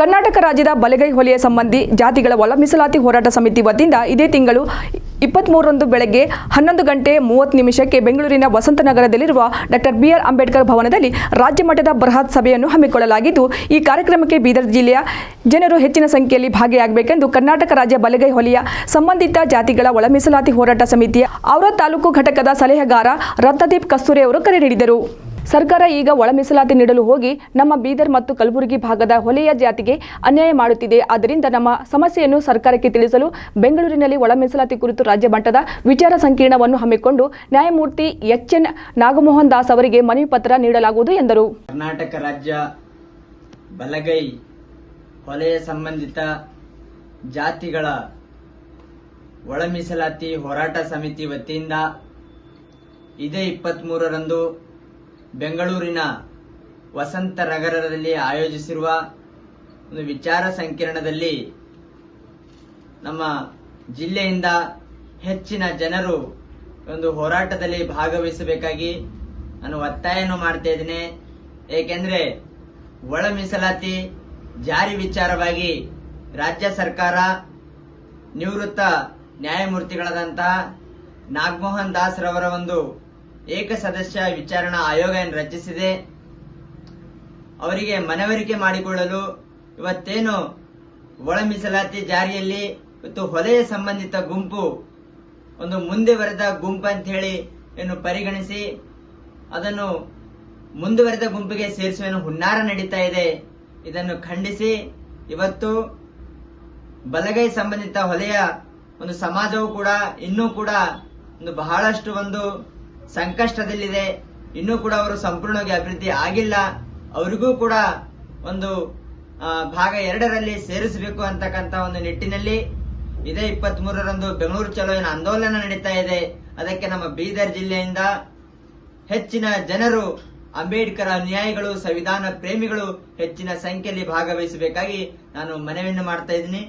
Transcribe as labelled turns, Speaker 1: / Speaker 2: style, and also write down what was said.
Speaker 1: ಕರ್ನಾಟಕ ರಾಜ್ಯದ ಬಲಗೈ ಹೊಲೆಯ ಸಂಬಂಧಿ ಜಾತಿಗಳ ಒಳ ಮೀಸಲಾತಿ ಹೋರಾಟ ಸಮಿತಿ ವತಿಯಿಂದ ಇದೇ ತಿಂಗಳು 23ರಂದು ಬೆಳಗ್ಗೆ 11:30 ಬೆಂಗಳೂರಿನ ವಸಂತನಗರದಲ್ಲಿರುವ ಡಾಕ್ಟರ್ ಬಿ.ಆರ್. ಅಂಬೇಡ್ಕರ್ ಭವನದಲ್ಲಿ ರಾಜ್ಯ ಮಟ್ಟದ ಬೃಹತ್ ಸಭೆಯನ್ನು ಹಮ್ಮಿಕೊಳ್ಳಲಾಗಿದ್ದು, ಈ ಕಾರ್ಯಕ್ರಮಕ್ಕೆ ಬೀದರ್ ಜಿಲ್ಲೆಯ ಜನರು ಹೆಚ್ಚಿನ ಸಂಖ್ಯೆಯಲ್ಲಿ ಭಾಗಿಯಾಗಬೇಕೆಂದು ಕರ್ನಾಟಕ ರಾಜ್ಯ ಬಲಗೈ ಹೊಲೆಯ ಸಂಬಂಧಿತ ಜಾತಿಗಳ ಒಳ ಮೀಸಲಾತಿ ಹೋರಾಟ ಸಮಿತಿಯ ಔರಾದ್ ತಾಲೂಕು ಘಟಕದ ಸಲಹೆಗಾರ ರತ್ನದೀಪ್ ಕಸ್ತೂರಿ ಅವರು ಕರೆ ನೀಡಿದರು. ಸರ್ಕಾರ ಈಗ ಒಳ ಮೀಸಲಾತಿ ನೀಡಲು ಹೋಗಿ ನಮ್ಮ ಬೀದರ್ ಮತ್ತು ಕಲಬುರಗಿ ಭಾಗದ ಹೊಲೆಯ ಜಾತಿಗೆ ಅನ್ಯಾಯ ಮಾಡುತ್ತಿದೆ. ಆದ್ದರಿಂದ ನಮ್ಮ ಸಮಸ್ಯೆಯನ್ನು ಸರ್ಕಾರಕ್ಕೆ ತಿಳಿಸಲು ಬೆಂಗಳೂರಿನಲ್ಲಿ ಒಳ ಮೀಸಲಾತಿ ಕುರಿತು ರಾಜ್ಯ ಮಟ್ಟದ ವಿಚಾರ ಸಂಕಿರಣವನ್ನು ಹಮ್ಮಿಕೊಂಡು ನ್ಯಾಯಮೂರ್ತಿ ಎಚ್.ಎನ್. ನಾಗಮೋಹನ್ ದಾಸ್ ಅವರಿಗೆ ಮನವಿ ಪತ್ರ ನೀಡಲಾಗುವುದು ಎಂದರು.
Speaker 2: ಕರ್ನಾಟಕ ರಾಜ್ಯ ಬಲಗೈ ಹೊಲೆಯ ಸಂಬಂಧಿತ ಜಾತಿಗಳ ಒಳ ಮೀಸಲಾತಿ ಹೋರಾಟ ಸಮಿತಿ ವತಿಯಿಂದ ಇದೇ 23ರಂದು ಬೆಂಗಳೂರಿನ ವಸಂತನಗರದಲ್ಲಿ ಆಯೋಜಿಸಿರುವ ಒಂದು ವಿಚಾರ ಸಂಕಿರಣದಲ್ಲಿ ನಮ್ಮ ಜಿಲ್ಲೆಯಿಂದ ಹೆಚ್ಚಿನ ಜನರು ಒಂದು ಹೋರಾಟದಲ್ಲಿ ಭಾಗವಹಿಸಬೇಕಾಗಿ ನಾನು ಒತ್ತಾಯವನ್ನು ಮಾಡ್ತಾ ಇದ್ದೇನೆ. ಏಕೆಂದ್ರೆ ಒಳ ಮೀಸಲಾತಿ ಜಾರಿ ವಿಚಾರವಾಗಿ ರಾಜ್ಯ ಸರ್ಕಾರ ನಿವೃತ್ತ ನ್ಯಾಯಮೂರ್ತಿಗಳಾದಂತಹ ನಾಗಮೋಹನ್ ದಾಸ್ ರವರ ಒಂದು ಏಕಸದಸ್ಯ ವಿಚಾರಣಾ ಆಯೋಗವನ್ನು ರಚಿಸಿದೆ. ಅವರಿಗೆ ಮನವರಿಕೆ ಮಾಡಿಕೊಳ್ಳಲು ಇವತ್ತೇನು ಒಳ ಮೀಸಲಾತಿ ಜಾರಿಯಲ್ಲಿ ಇವತ್ತು ಹೊಲೆಯ ಸಂಬಂಧಿತ ಗುಂಪು ಒಂದು ಮುಂದುವರೆದ ಗುಂಪು ಅಂತ ಹೇಳಿ ಏನು ಪರಿಗಣಿಸಿ ಅದನ್ನು ಮುಂದುವರೆದ ಗುಂಪಿಗೆ ಸೇರಿಸುವ ಹುನ್ನಾರ ನಡೀತಾ ಇದೆ. ಇದನ್ನು ಖಂಡಿಸಿ ಇವತ್ತು ಬಲಗೈ ಸಂಬಂಧಿತ ಹೊಲೆಯ ಒಂದು ಸಮಾಜವು ಕೂಡ ಇನ್ನೂ ಕೂಡ ಒಂದು ಬಹಳಷ್ಟು ಒಂದು ಸಂಕಷ್ಟದಲ್ಲಿದೆ. ಇನ್ನೂ ಕೂಡ ಅವರು ಸಂಪೂರ್ಣವಾಗಿ ಅಭಿವೃದ್ಧಿ ಆಗಿಲ್ಲ. ಅವರಿಗೂ ಕೂಡ ಒಂದು ಭಾಗ 2ರಲ್ಲಿ ಸೇರಿಸಬೇಕು ಅಂತಕ್ಕಂಥ ಒಂದು ನಿಟ್ಟಿನಲ್ಲಿ ಇದೇ 23ರಂದು ಬೆಂಗಳೂರು ಚಲೋ ಏನು ಆಂದೋಲನ ನಡೀತಾ ಇದೆ. ಅದಕ್ಕೆ ನಮ್ಮ ಬೀದರ್ ಜಿಲ್ಲೆಯಿಂದ ಹೆಚ್ಚಿನ ಜನರು ಅಂಬೇಡ್ಕರ್ ಅನುಯಾಯಿಗಳು, ಸಂವಿಧಾನ ಪ್ರೇಮಿಗಳು ಹೆಚ್ಚಿನ ಸಂಖ್ಯೆಯಲ್ಲಿ ಭಾಗವಹಿಸಬೇಕಾಗಿ ನಾನು ಮನವಿಯನ್ನು ಮಾಡ್ತಾ ಇದ್ದೀನಿ.